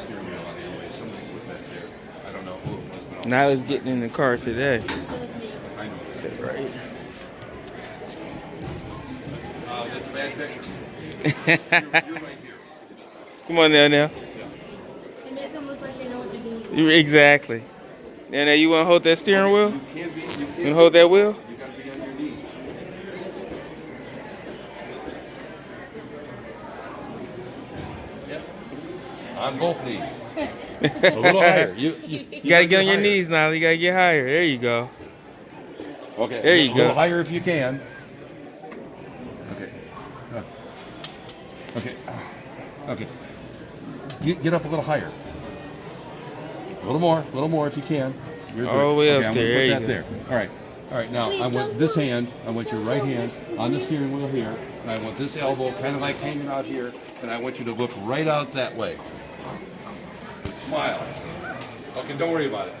steering wheel on anyway. Somebody put that there. I don't know who it was, but Now it's getting in the car today. I know. That's right. That's a bad picture. You're right here. Come on now. It makes them look like they know what they're doing. Exactly. Now you want to hold that steering wheel? You can't be. You You want can't to hold that wheel? You got to be on your knees. Yep. On both knees. A little higher. You You gotta get on your knees now. You gotta get higher. There you go. Okay. There you A little go. higher if you can. Okay. Okay. Okay. Get up a little higher. A little more if you can. You're All the way good. up I'm there. gonna There you put that go. there. All right. Now I want this hand. I want your right hand on the steering wheel here, and I want this elbow kind of like hanging out here, and I want you to look right out that way. Smile. Okay, don't worry about it.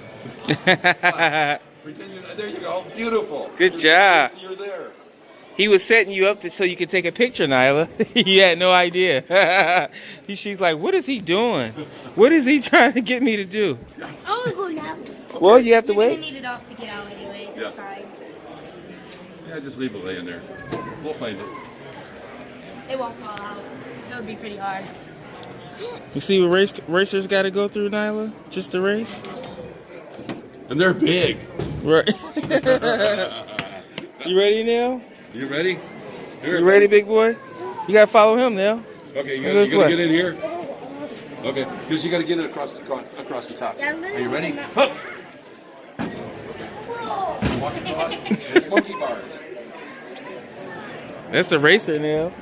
Smile. Pretend you're, there you go. Beautiful. Good job. You're there. He was setting you up so you could take a picture, Nyla. He had no idea. She's like, what is he doing? What is he trying to get me to do? I want to go now. Well, you have to Maybe they wait. need it off to get out anyways. Yeah. It's fine. Yeah, just leave it laying there. We'll find it. It won't fall out. It would be pretty hard. You see what racers got to go through, Nyla? Just to race? And they're big. Right. You ready now? You ready? Here. You ready, big boy? You got to follow him now. Okay, you Go gotta this way. get in here. Okay, because you gotta get it across the top. Yeah, I'm gonna Are you ready? go now. Hup. Walk across. It's monkey bars. That's a racer now.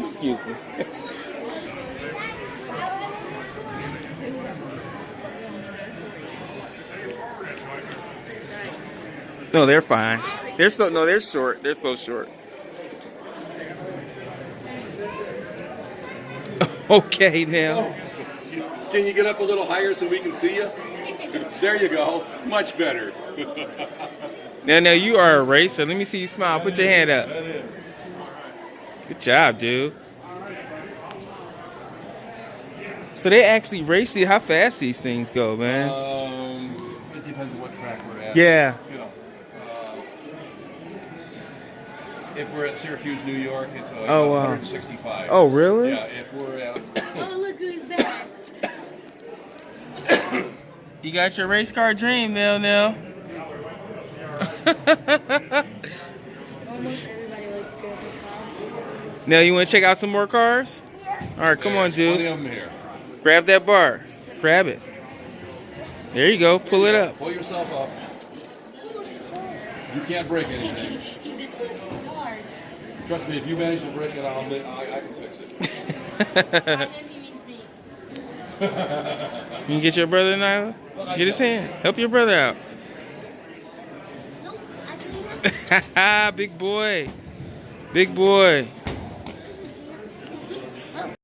Excuse me. No, they're fine. They're short. They're so short. Okay, now. Can you get up a little higher so we can see you? There you go. Much better. Now, you are a racer. Let me see you smile. Put your hand up. Good job, dude. So they actually race how fast these things go, man. It depends on what track we're at. Yeah. You know, if we're at Syracuse, New York, it's Oh, wow. 165. Oh, really? Yeah. If we're at Oh, look who's back. You got your race car dream now. Almost everybody likes Grandpa's car. Now, you want to check out some more cars? All right, come on, There's plenty dude. of them here. Grab that bar. Grab it. There you go. Pull it up. Pull yourself up. You can't break anything. He said, look, this is hard. Trust me, if you manage to break it, I can fix it. By him, he means me. You can get your brother, Nyla? Get his hand. Help your brother out. Nope, I can do that. Big boy. Big boy.